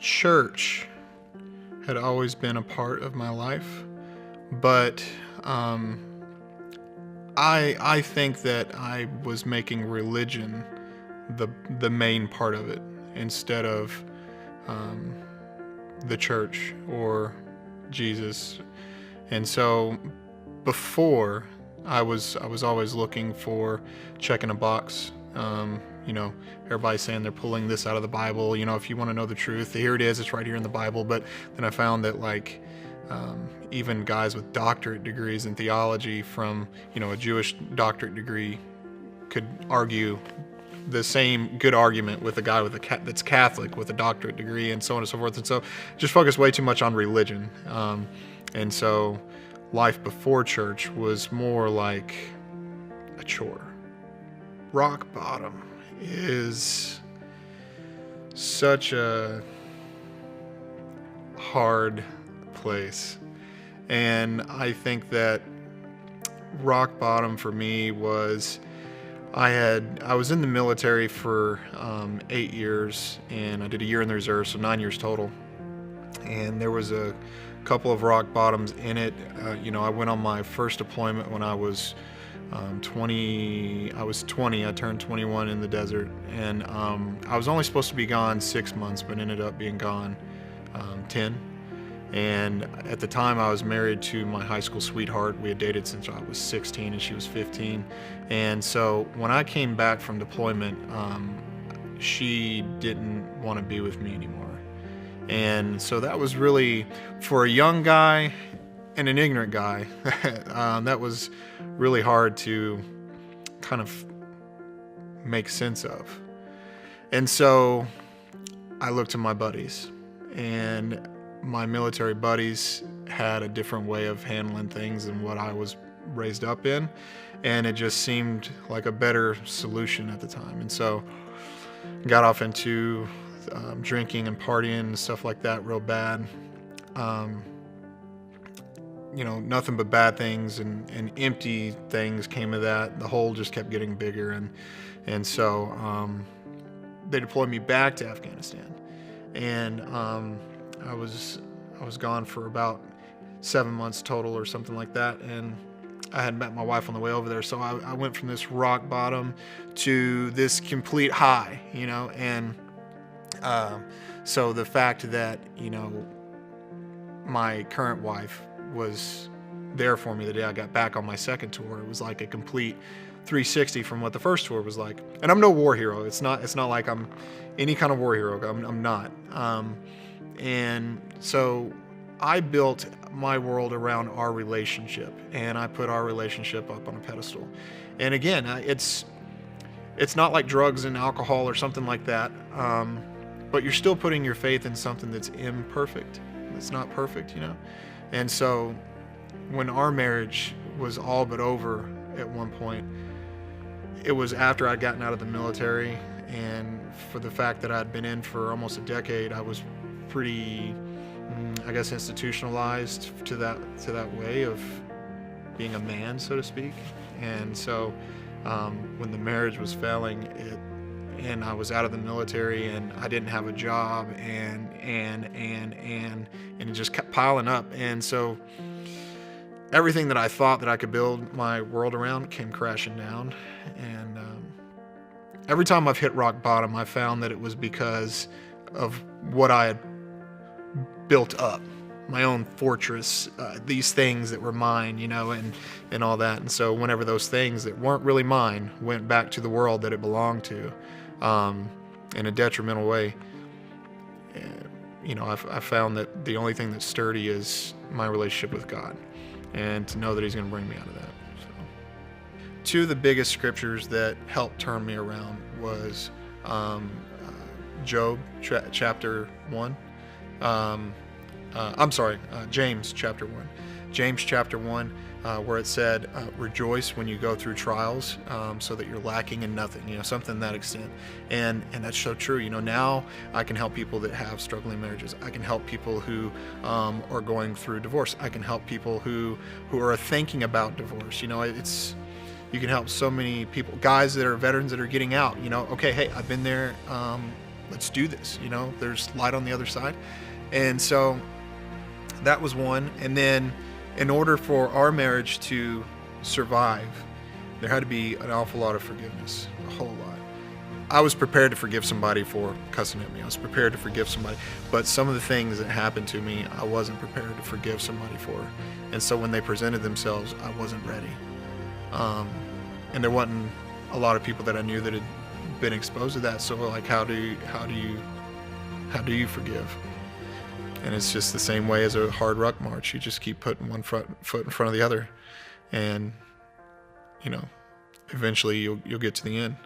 church had always been a part of my life, but I think that I was making religion the main part of it instead of the church or Jesus. And so before I was always looking for checking a box. Everybody's saying they're pulling this out of the Bible. If you want to know the truth, here it is. It's right here in the Bible. But then I found that even guys with doctorate degrees in theology from a Jewish doctorate degree could argue the same good argument with a guy that's Catholic with a doctorate degree, and so on and so forth. And so just focus way too much on religion. And so life before church was more like a chore. Rock bottom is such a hard place. And I think that rock bottom for me was I was in the military for 8 years, and I did a year in the reserve, so 9 years total. And there was a couple of rock bottoms in it. I went on my first deployment when I was 20. I was 20. I turned 21 in the desert, and I was only supposed to be gone 6 months, but ended up being gone 10. And at the time, I was married to my high school sweetheart. We had dated since I was 16 and she was 15. And so when I came back from deployment, she didn't want to be with me anymore. And so that was really, for a young guy and an ignorant guy, that was really hard to kind of make sense of. And so I looked to my buddies, and my military buddies had a different way of handling things than what I was raised up in, and it just seemed like a better solution at the time. And so got off into drinking and partying and stuff like that real bad. Nothing but bad things and empty things came of that. The hole just kept getting bigger, and so they deployed me back to Afghanistan, and I was gone for about 7 months total or something like that, and I had met my wife on the way over there. So I went from this rock bottom to this complete high, and so the fact that my current wife was there for me the day I got back on my second tour, it was like a complete 360 from what the first tour was like. And I'm no war hero. It's not like I'm any kind of war hero. I'm not. And so I built my world around our relationship, and I put our relationship up on a pedestal. And again, it's not like drugs and alcohol or something like that, but you're still putting your faith in something that's imperfect. It's not perfect, And so when our marriage was all but over at one point, it was after I'd gotten out of the military, and for the fact that I'd been in for almost a decade, I was pretty, institutionalized to that way of being a man, so to speak. And so when the marriage was failing, and I was out of the military, and I didn't have a job, and it just kept piling up. And so everything that I thought that I could build my world around came crashing down. And every time I've hit rock bottom, I found that it was because of what I had built up, my own fortress, these things that were mine, and all that. And so whenever those things that weren't really mine went back to the world that it belonged to, in a detrimental way, I found that the only thing that's sturdy is my relationship with God, and to know that He's going to bring me out of that. So, two of the biggest scriptures that helped turn me around was Job chapter 1. James chapter 1. James chapter 1, where it said, rejoice when you go through trials, so that you're lacking in nothing, something to that extent. And that's so true. Now I can help people that have struggling marriages. I can help people who are going through divorce. I can help people who are thinking about divorce. You can help so many people, guys that are veterans that are getting out. Okay, hey, I've been there. let's do this. You know, there's light on the other side. And so that was one. And then in order for our marriage to survive, there had to be an awful lot of forgiveness, a whole lot. I was prepared to forgive somebody for cussing at me. I was prepared to forgive somebody. But some of the things that happened to me, I wasn't prepared to forgive somebody for. And so when they presented themselves, I wasn't ready. And there wasn't a lot of people that I knew that had been exposed to that. So like, how do you forgive? And it's just the same way as a hard ruck march. You just keep putting one foot in front of the other, and you know, eventually you'll get to the end.